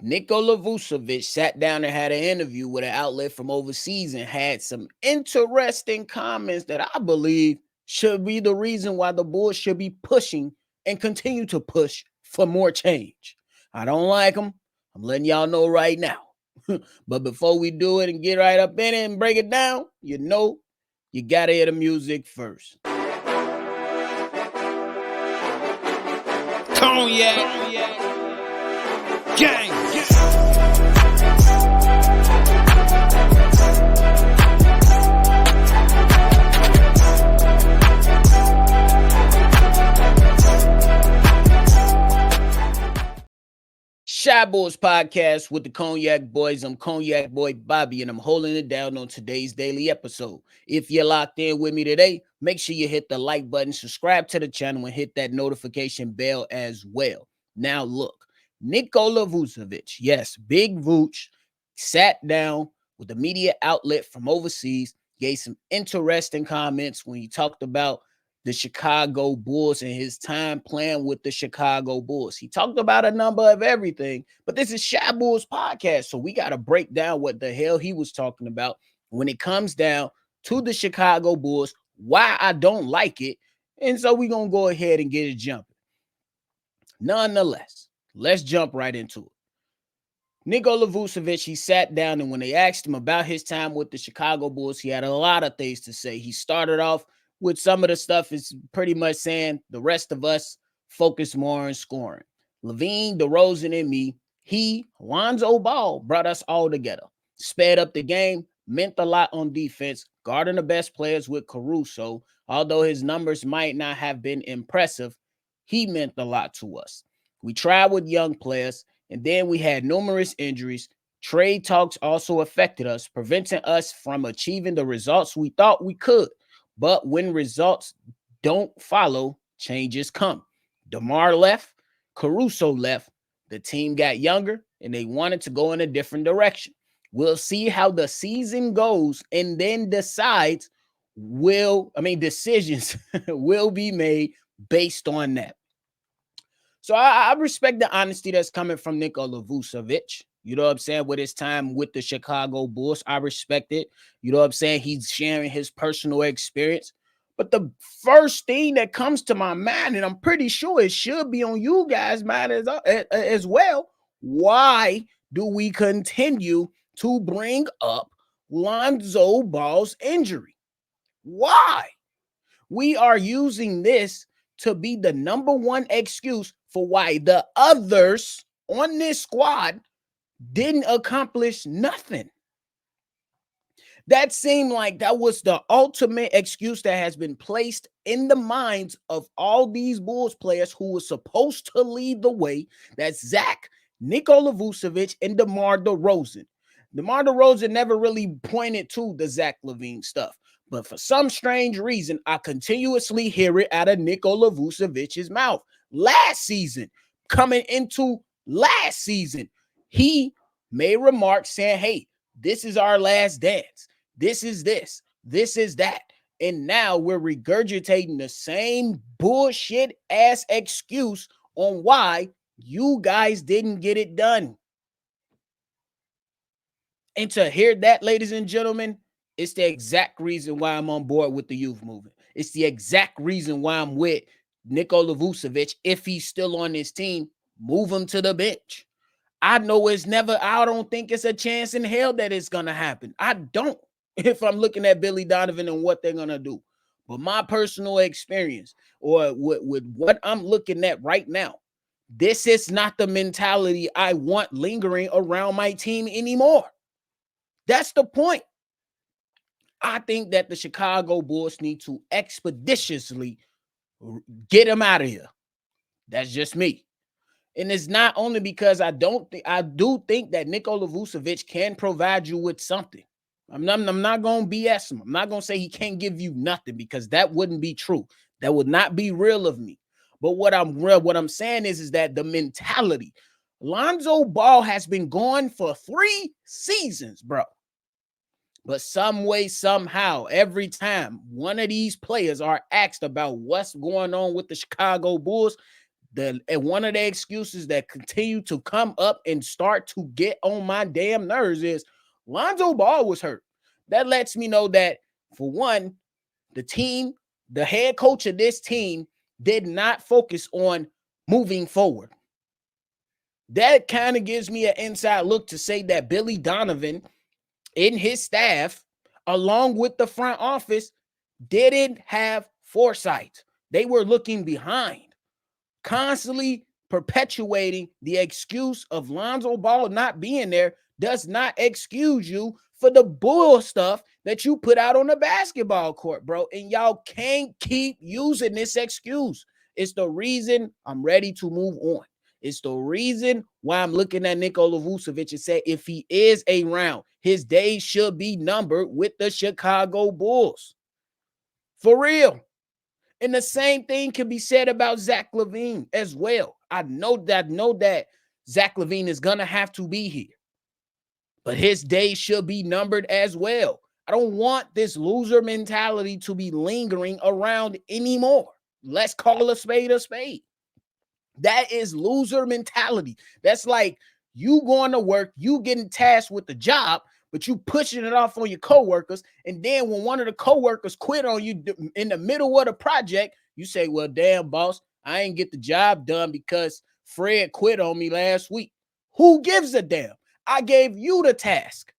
Nikola Vucevic sat down and had an interview with an outlet from overseas and had some interesting comments that I believe should be the reason why the Bulls should be pushing and continue to push for more change. I don't like them. I'm letting y'all know right now. But before we do it and get right up in it and break it down, you gotta hear the music first. Cognac, gang. Shy Boys Podcast with the Cognac Boys. I'm Cognac Boy Bobby, and I'm holding it down on today's daily episode. If you're locked in with me today, make sure you hit the like button, subscribe to the channel, and hit that notification bell as well. Now, look, Nikola Vucevic, yes, Big Vooch, sat down with the media outlet from overseas, gave some interesting comments when he talked about the Chicago Bulls and his time playing with the Chicago Bulls. He talked about a number of everything, but this is Shy Bulls Podcast, so we got to break down what the hell he was talking about when it comes down to the Chicago Bulls, why I don't like it, and so we're going to go ahead and get it jumping. Nonetheless, let's jump right into it. Nikola Vucevic, he sat down, and when they asked him about his time with the Chicago Bulls, he had a lot of things to say. He started off with some of the stuff is pretty much saying the rest of us focus more on scoring. Levine, DeRozan, and me, Lonzo Ball, brought us all together. Sped up the game, meant a lot on defense, guarding the best players with Caruso. Although his numbers might not have been impressive, he meant a lot to us. We tried with young players, and then we had numerous injuries. Trade talks also affected us, preventing us from achieving the results we thought we could. But when results don't follow, changes come. DeMar left, Caruso left, the team got younger, and they wanted to go in a different direction. We'll see how the season goes and then decisions will be made based on that. So I respect the honesty that's coming from Nikola Vucevic. You know what I'm saying? With his time with the Chicago Bulls, I respect it. You know what I'm saying? He's sharing his personal experience. But the first thing that comes to my mind, and I'm pretty sure it should be on you guys' mind as well, why do we continue to bring up Lonzo Ball's injury? Why? We are using this to be the number one excuse for why the others on this squad didn't accomplish nothing. That seemed like that was the ultimate excuse that has been placed in the minds of all these Bulls players who were supposed to lead the way. That's Zach, Nikola Vucevic, and DeMar DeRozan. DeMar DeRozan never really pointed to the Zach LaVine stuff. But for some strange reason, I continuously hear it out of Nikola Vucevic's mouth. Coming into last season, he made remarks saying, hey, this is our last dance. This is this. This is that. And now we're regurgitating the same bullshit ass excuse on why you guys didn't get it done. And to hear that, ladies and gentlemen, it's the exact reason why I'm on board with the youth movement. It's the exact reason why I'm with Nikola Vucevic. If he's still on this team, move him to the bench. I don't think it's a chance in hell that it's going to happen. I don't, if I'm looking at Billy Donovan and what they're going to do. But my personal experience or with what I'm looking at right now, this is not the mentality I want lingering around my team anymore. That's the point. I think that the Chicago Bulls need to expeditiously get him out of here. That's just me. And it's not only because I do think that Nikola Vucevic can provide you with something. I'm not going to BS him. I'm not going to say he can't give you nothing because that wouldn't be true. That would not be real of me. But what I'm saying is that the mentality. Lonzo Ball has been gone for 3 seasons, bro. But some way, somehow, every time one of these players are asked about what's going on with the Chicago Bulls, And one of the excuses that continue to come up and start to get on my damn nerves is Lonzo Ball was hurt. That lets me know that, for one, the team, the head coach of this team, did not focus on moving forward. That kind of gives me an inside look to say that Billy Donovan and his staff, along with the front office, didn't have foresight. They were looking behind, constantly perpetuating the excuse of Lonzo Ball not being there does not excuse you for the bull stuff that you put out on the basketball court, bro. And y'all can't keep using this excuse. It's the reason I'm ready to move on. It's the reason why I'm looking at Nikola Vucevic and say, if he is around, his days should be numbered with the Chicago Bulls. For real. And the same thing can be said about Zach LaVine as well. I know that Zach LaVine is going to have to be here, but his days should be numbered as well. I don't want this loser mentality to be lingering around anymore. Let's call a spade a spade. That is loser mentality. That's like you going to work, you getting tasked with the job, but you pushing it off on your coworkers. And then when one of the coworkers quit on you in the middle of the project, you say, well, damn, boss, I ain't get the job done because Fred quit on me last week. Who gives a damn? I gave you the task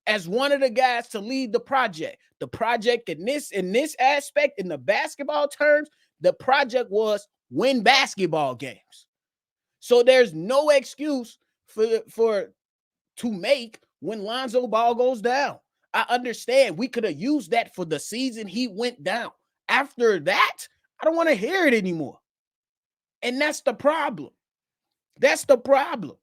as one of the guys to lead the project. The project in this aspect, in the basketball terms, the project was win basketball games. So there's no excuse for to make when Lonzo Ball goes down. I understand we could have used that for the season he went down. After that, I don't want to hear it anymore. And that's the problem. That's the problem.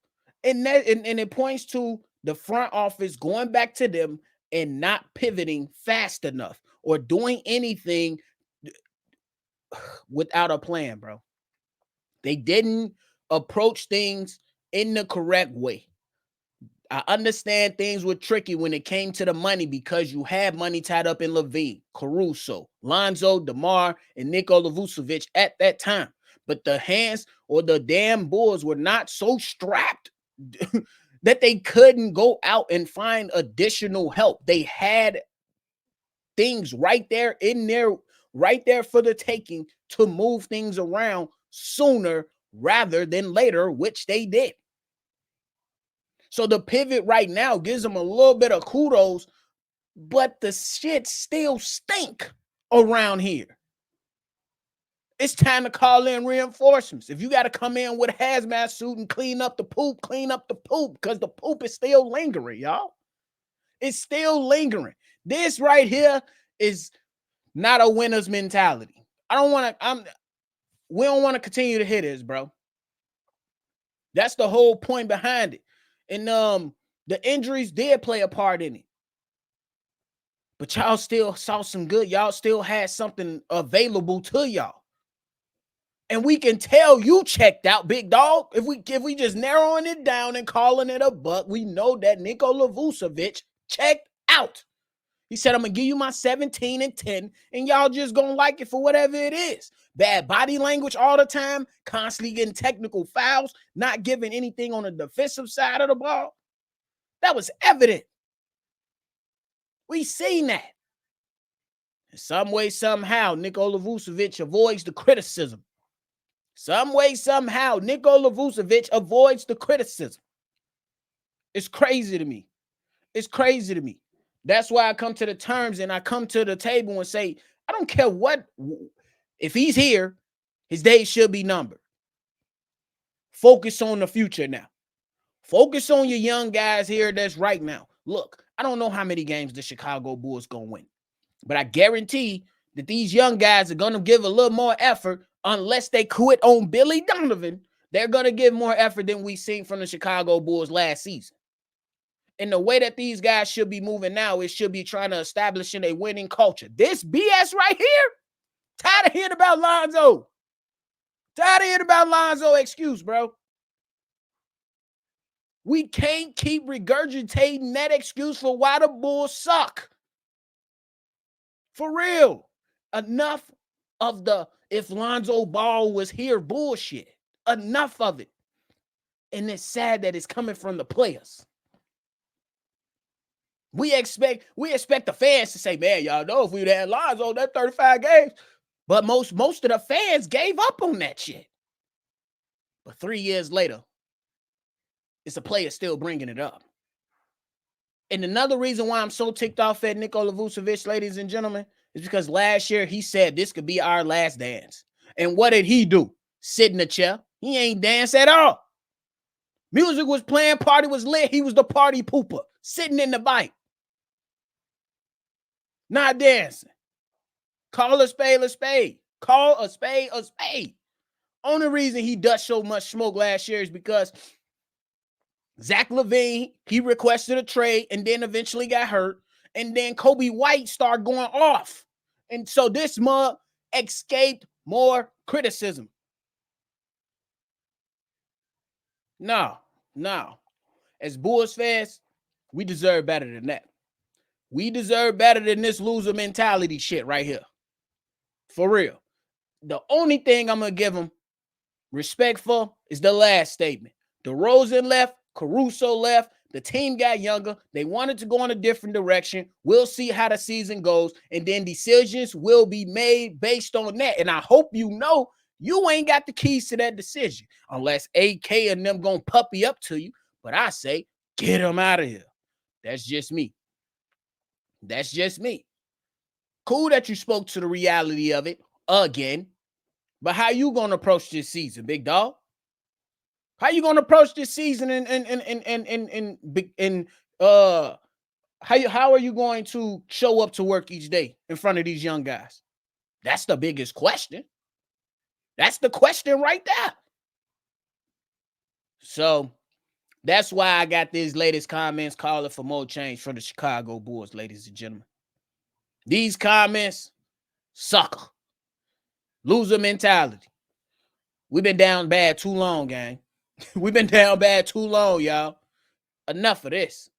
And it points to the front office going back to them and not pivoting fast enough or doing anything without a plan, bro. They didn't approach things in the correct way. I understand things were tricky when it came to the money because you had money tied up in LaVine, Caruso, Lonzo, DeMar, and Nikola Vucevic at that time. But the hands or the damn Bulls were not so strapped that they couldn't go out and find additional help. They had things right there for the taking to move things around sooner rather than later, which they did. So the pivot right now gives them a little bit of kudos, but the shit still stink around here. It's time to call in reinforcements. If you got to come in with a hazmat suit and clean up the poop, because the poop is still lingering, y'all. It's still lingering. This right here is not a winner's mentality. We don't want to continue to hit this, bro. That's the whole point behind it. And the injuries did play a part in it. But y'all still saw some good. Y'all still had something available to y'all. And we can tell you checked out, big dog. If we just narrowing it down and calling it a buck, we know that Nikola Vucevic checked out. He said, I'm going to give you my 17 and 10, and y'all just going to like it for whatever it is. Bad body language all the time, constantly getting technical fouls, not giving anything on the defensive side of the ball. That was evident. We seen that. In some way, somehow, Nikola Vucevic avoids the criticism. Some way, somehow, Nikola Vucevic avoids the criticism. It's crazy to me. It's crazy to me. That's why I come to the terms and I come to the table and say, I don't care what, if he's here, his days should be numbered. Focus on the future now. Focus on your young guys here that's right now. Look, I don't know how many games the Chicago Bulls going to win, but I guarantee that these young guys are going to give a little more effort unless they quit on Billy Donovan. They're going to give more effort than we've seen from the Chicago Bulls last season. And the way that these guys should be moving now, it should be trying to establish a winning culture. This BS right here, tired of hearing about Lonzo. Tired of hearing about Lonzo excuse, bro. We can't keep regurgitating that excuse for why the Bulls suck. For real. Enough of the if Lonzo Ball was here bullshit. Enough of it. And it's sad that it's coming from the players. We expect the fans to say, man, y'all know if we'd had Lonzo that 35 games. But most of the fans gave up on that shit. But 3 years later, it's a player still bringing it up. And another reason why I'm so ticked off at Nikola Vucevic, ladies and gentlemen, is because last year he said this could be our last dance. And what did he do? Sit in the chair. He ain't dance at all. Music was playing, party was lit. He was the party pooper, sitting in the bike. Not dancing. Call a spade a spade. Call a spade a spade. Only reason he does so much smoke last year is because Zach LaVine, he requested a trade and then eventually got hurt. And then Kobe White started going off. And so this mug escaped more criticism. No. As Bulls fans, we deserve better than that. We deserve better than this loser mentality shit right here. For real. The only thing I'm going to give them respect for is the last statement. DeRozan left. Caruso left. The team got younger. They wanted to go in a different direction. We'll see how the season goes. And then decisions will be made based on that. And I hope you know you ain't got the keys to that decision. Unless AK and them gonna puppy up to you. But I say, get them out of here. That's just me. That's just me. Cool that you spoke to the reality of it again. But how you gonna approach this season, big dog? How you gonna approach this season how are you going to show up to work each day in front of these young guys? That's the biggest question. That's the question right there. So that's why I got these latest comments calling for more change from the Chicago Bulls, ladies and gentlemen. These comments, sucker. Loser mentality. We've been down bad too long, gang. We've been down bad too long, y'all. Enough of this.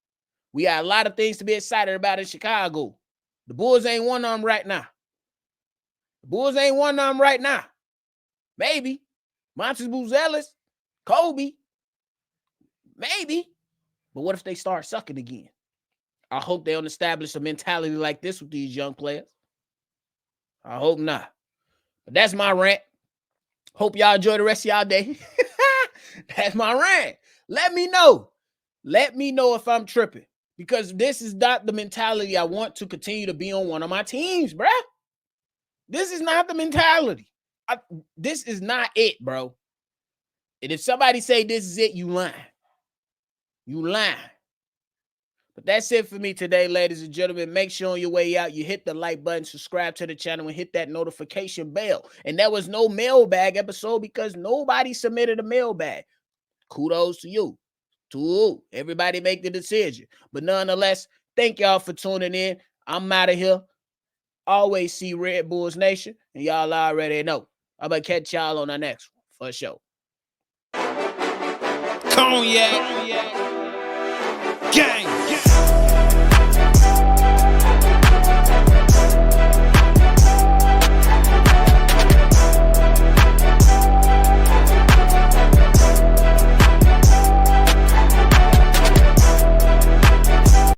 We got a lot of things to be excited about in Chicago. The Bulls ain't one of them right now. The Bulls ain't one of them right now. Maybe. Montes Buzelis, Kobe. Maybe. But what if they start sucking again? I hope they don't establish a mentality like this with these young players. I hope not. But that's my rant. Hope y'all enjoy the rest of y'all day. That's my rant. Let me know. Let me know if I'm tripping. Because this is not the mentality I want to continue to be on one of my teams, bruh. This is not the mentality. This is not it, bro. And if somebody say this is it, you lying. You lying. But that's it for me today, ladies and gentlemen. Make sure on your way out, you hit the like button, subscribe to the channel, and hit that notification bell. And there was no mailbag episode because nobody submitted a mailbag. Kudos to you. To everybody make the decision. But nonetheless, thank y'all for tuning in. I'm out of here. Always see Red Bulls Nation. And y'all already know. I'm going to catch y'all on the next one. For sure. Cognac.